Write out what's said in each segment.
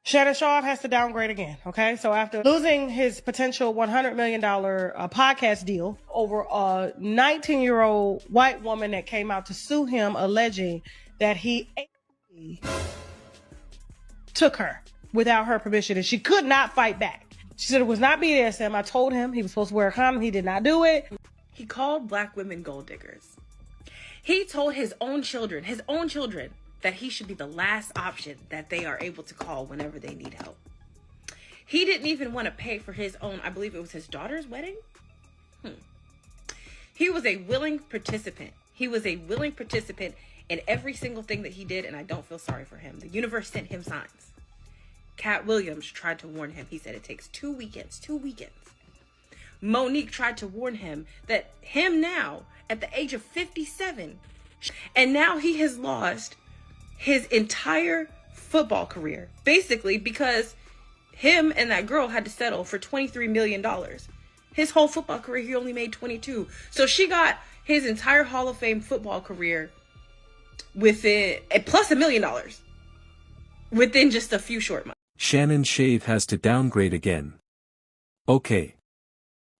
Shannon Sharpe has to downgrade again, okay? So after losing his potential $100 million podcast deal over a 19-year-old white woman that came out to sue him alleging that he took her without her permission and she could not fight back. She said it was not BDSM. I told him he was supposed to wear a condom. He did not do it. He called black women gold diggers. He told his own children, that he should be the last option that they are able to call whenever they need help. He didn't even want to pay for his own, I believe it was his daughter's wedding. He was a willing participant. He was a willing participant in every single thing that he did, and I don't feel sorry for him. The universe sent him signs. Katt Williams tried to warn him. He said it takes 2 weekends. Monique tried to warn him that him now, at the age of 57, and now he has lost his entire football career, basically because him and that girl had to settle for $23 million. His whole football career, he only made 22. So she got his entire Hall of Fame football career within, plus $1 million, within just a few short months. Shannon Sharpe has to downgrade again. Okay.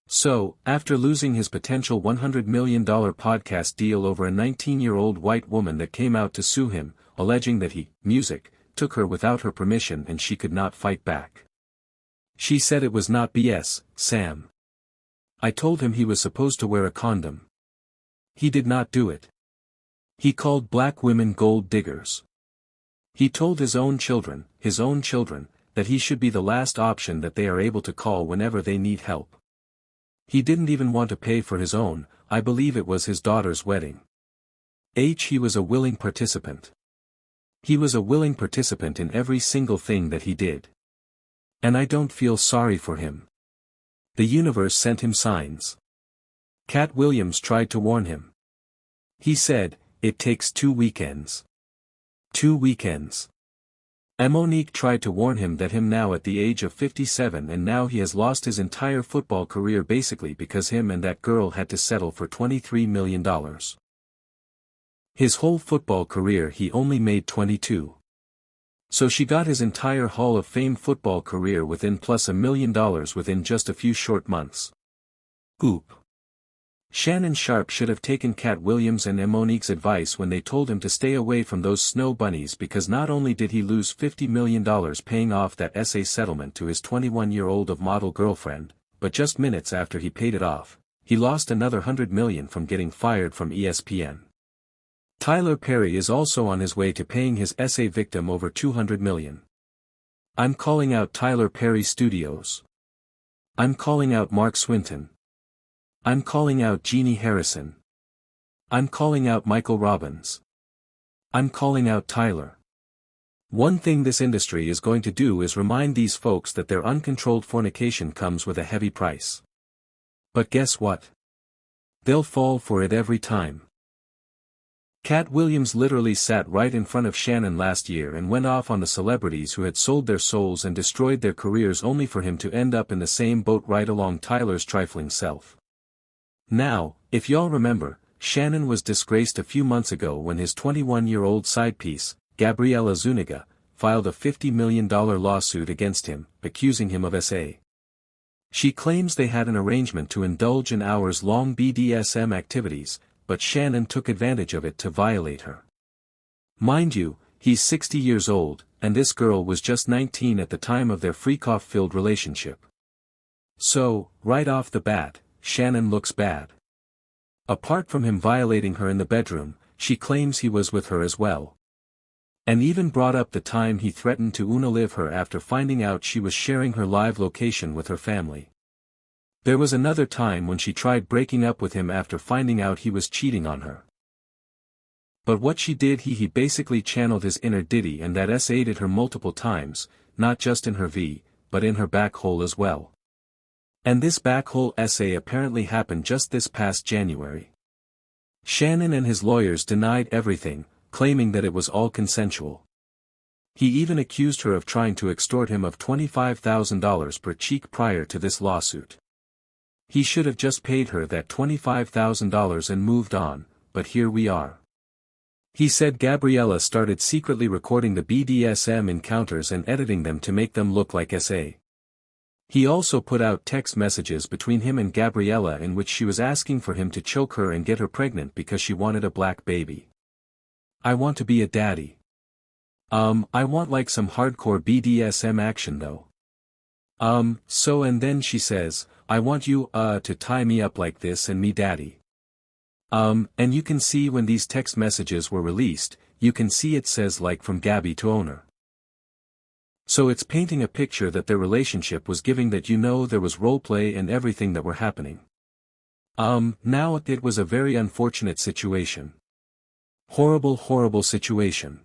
So, after losing his potential $100 million podcast deal over a 19-year-old white woman that came out to sue him, alleging that he, took her without her permission and she could not fight back. She said it was not BS, Sam. I told him he was supposed to wear a condom. He did not do it. He called black women gold diggers. He told his own children, that he should be the last option that they are able to call whenever they need help. He didn't even want to pay for his own, I believe it was his daughter's wedding. He was a willing participant. He was a willing participant in every single thing that he did. And I don't feel sorry for him. The universe sent him signs. Katt Williams tried to warn him. He said, it takes 2 weekends. 2 weekends. Monique tried to warn him that him now at the age of 57 and now he has lost his entire football career basically because him and that girl had to settle for $23 million. His whole football career he only made 22. So she got his entire Hall of Fame football career within plus $1 million within just a few short months. Oop. Shannon Sharpe should have taken Katt Williams and Monique's advice when they told him to stay away from those snow bunnies because not only did he lose $50 million paying off that SA settlement to his 21-year-old model girlfriend, but just minutes after he paid it off, he lost another $100 million from getting fired from ESPN. Tyler Perry is also on his way to paying his SA victim over $200 million. I'm calling out Tyler Perry Studios. I'm calling out Mark Swinton. I'm calling out Jeannie Harrison. I'm calling out Michael Robbins. I'm calling out Tyler. One thing this industry is going to do is remind these folks that their uncontrolled fornication comes with a heavy price. But guess what? They'll fall for it every time. Katt Williams literally sat right in front of Shannon last year and went off on the celebrities who had sold their souls and destroyed their careers only for him to end up in the same boat right along Tyler's trifling self. Now, if y'all remember, Shannon was disgraced a few months ago when his 21-year-old side piece, Gabriela Zuniga, filed a $50 million lawsuit against him, accusing him of SA. She claims they had an arrangement to indulge in hours-long BDSM activities, but Shannon took advantage of it to violate her. Mind you, he's 60 years old, and this girl was just 19 at the time of their freak-off-filled relationship. So, right off the bat, Shannon looks bad. Apart from him violating her in the bedroom, she claims he was with her as well. And even brought up the time he threatened to unalive her after finding out she was sharing her live location with her family. There was another time when she tried breaking up with him after finding out he was cheating on her. But what she did he basically channeled his inner Diddy and that SA'd her multiple times, not just in her V, but in her back hole as well. And this backhole SA apparently happened just this past January. Shannon and his lawyers denied everything, claiming that it was all consensual. He even accused her of trying to extort him of $25,000 per cheek prior to this lawsuit. He should have just paid her that $25,000 and moved on, but here we are. He said Gabriella started secretly recording the BDSM encounters and editing them to make them look like SA. He also put out text messages between him and Gabriella in which she was asking for him to choke her and get her pregnant because she wanted a black baby. I want to be a daddy. I want like some hardcore BDSM action though. So and then she says, I want you, to tie me up like this and me daddy. And you can see when these text messages were released, you can see it says like from Gabby to owner. So it's painting a picture that their relationship was giving that there was roleplay and everything that were happening. Now it was a very unfortunate situation. Horrible situation.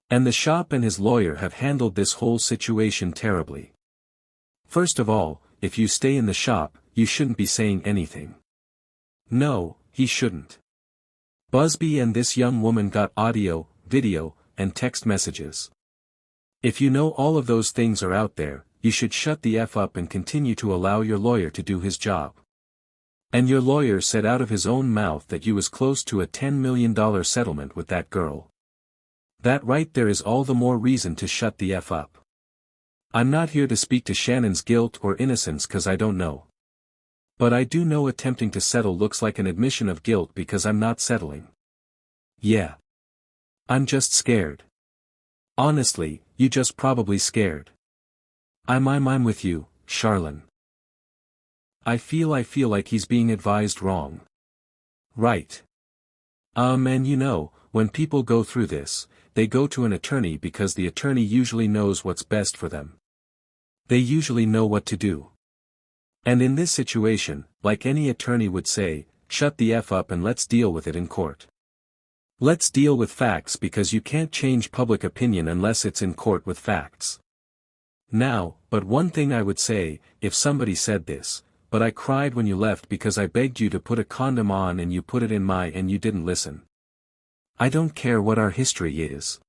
And the shop and his lawyer have handled this whole situation terribly. First of all, if you stay in the shop, you shouldn't be saying anything. No, he shouldn't. Busby and this young woman got audio, video, and text messages. If you know all of those things are out there, you should shut the F up and continue to allow your lawyer to do his job. And your lawyer said out of his own mouth that you was close to a $10 million settlement with that girl. That right there is all the more reason to shut the F up. I'm not here to speak to Shannon's guilt or innocence cause I don't know. But I do know attempting to settle looks like an admission of guilt because I'm not settling. Yeah. I'm just scared. Honestly, you just probably scared. I'm with you, Charlene. I feel like he's being advised wrong. Right. And when people go through this, they go to an attorney because the attorney usually knows what's best for them. They usually know what to do. And in this situation, like any attorney would say, shut the F up and let's deal with it in court. Let's deal with facts because you can't change public opinion unless it's in court with facts. Now, but one thing I would say, if somebody said this, but I cried when you left because I begged you to put a condom on and you put it in and you didn't listen. I don't care what our history is.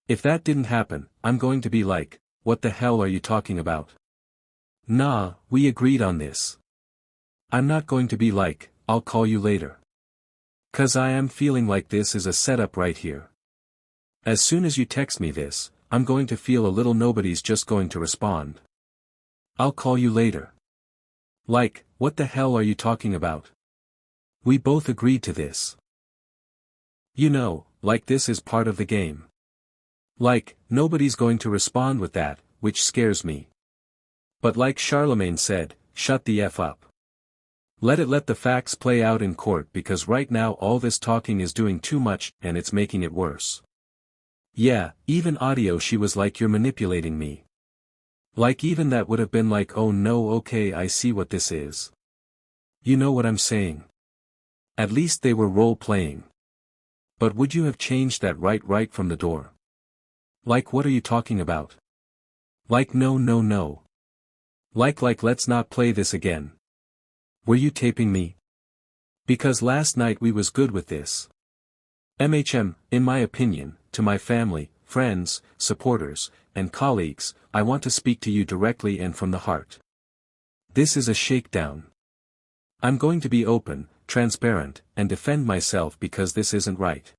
If that didn't happen, I'm going to be like, what the hell are you talking about? Nah, we agreed on this. I'm not going to be like, I'll call you later. Cause I am feeling like this is a setup right here. As soon as you text me this, I'm going to feel a little nobody's just going to respond. I'll call you later. Like, what the hell are you talking about? We both agreed to this. Like this is part of the game. Like, nobody's going to respond with that, which scares me. But like Charlemagne said, shut the F up. Let the facts play out in court because right now all this talking is doing too much and it's making it worse. Yeah, even audio she was like you're manipulating me. Like even that would have been like oh no okay I see what this is. You know what I'm saying? At least they were role-playing. But would you have changed that right from the door? Like what are you talking about? Like no. Like let's not play this again. Were you taping me? Because last night we was good with this. In my opinion, to my family, friends, supporters, and colleagues, I want to speak to you directly and from the heart. This is a shakedown. I'm going to be open, transparent, and defend myself because this isn't right.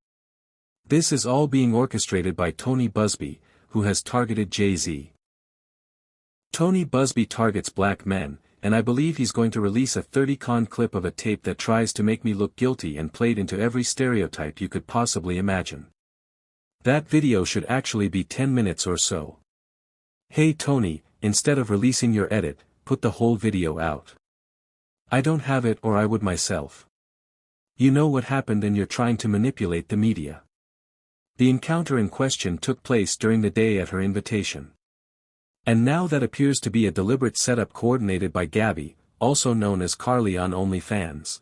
This is all being orchestrated by Tony Busby, who has targeted Jay-Z. Tony Busby targets black men, and I believe he's going to release a 30-con clip of a tape that tries to make me look guilty and played into every stereotype you could possibly imagine. That video should actually be 10 minutes or so. Hey Tony, instead of releasing your edit, put the whole video out. I don't have it or I would myself. You know what happened and you're trying to manipulate the media. The encounter in question took place during the day at her invitation. And now that appears to be a deliberate setup coordinated by Gabby, also known as Carly on OnlyFans.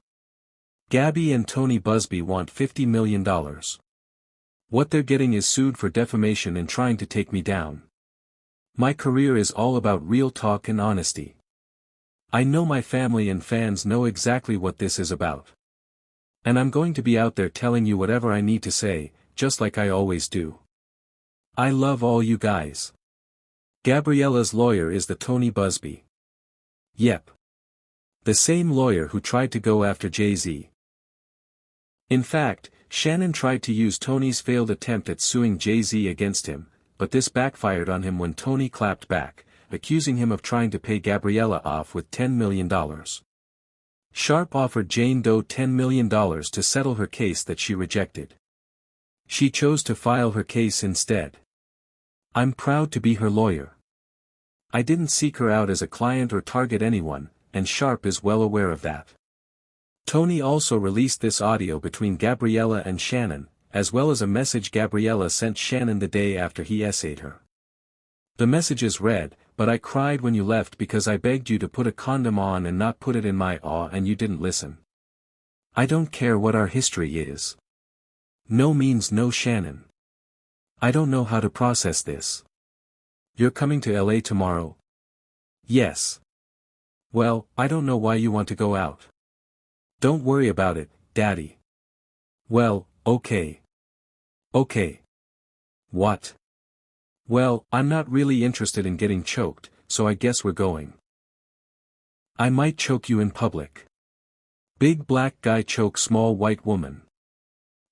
Gabby and Tony Busby want $50 million. What they're getting is sued for defamation and trying to take me down. My career is all about real talk and honesty. I know my family and fans know exactly what this is about. And I'm going to be out there telling you whatever I need to say, just like I always do. I love all you guys. Gabriella's lawyer is the Tony Busby. Yep. The same lawyer who tried to go after Jay-Z. In fact, Shannon tried to use Tony's failed attempt at suing Jay-Z against him, but this backfired on him when Tony clapped back, accusing him of trying to pay Gabriella off with $10 million. Sharpe offered Jane Doe $10 million to settle her case that she rejected. She chose to file her case instead. I'm proud to be her lawyer. I didn't seek her out as a client or target anyone, and Sharpe is well aware of that. Tony also released this audio between Gabriella and Shannon, as well as a message Gabriella sent Shannon the day after he essayed her. The messages read, "But I cried when you left because I begged you to put a condom on and not put it in my aw and you didn't listen. I don't care what our history is. No means no, Shannon. I don't know how to process this. You're coming to LA tomorrow?" "Yes." "Well, I don't know why you want to go out." "Don't worry about it, Daddy." "Well, okay." "Okay." "What?" "Well, I'm not really interested in getting choked, so I guess we're going." "I might choke you in public." Big black guy choke small white woman.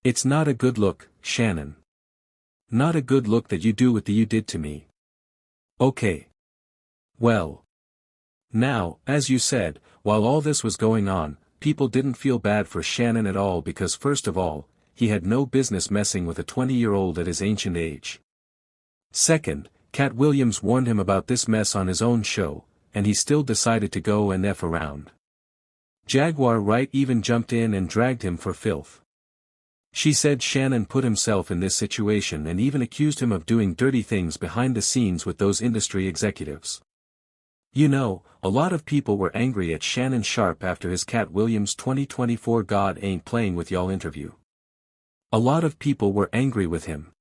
It's not a good look, Shannon. Not a good look that you do what you did to me. Okay. Well. Now, as you said, while all this was going on, people didn't feel bad for Shannon at all because first of all, he had no business messing with a 20-year-old at his ancient age. Second, Katt Williams warned him about this mess on his own show, and he still decided to go and F around. Jaguar Wright even jumped in and dragged him for filth. She said Shannon put himself in this situation and even accused him of doing dirty things behind the scenes with those industry executives. You know, a lot of people were angry at Shannon Sharpe after his Katt Williams 2024 God Ain't Playing With Y'all interview. A lot of people were angry with him.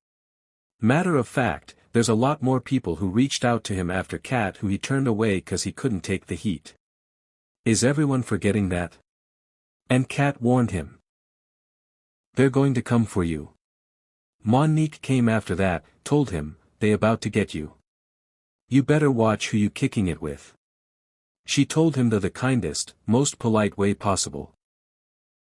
Matter of fact, there's a lot more people who reached out to him after Katt who he turned away cause he couldn't take the heat. Is everyone forgetting that? And Katt warned him. They're going to come for you. Monique came after that, told him, they about to get you. You better watch who you kicking it with. She told him the kindest, most polite way possible.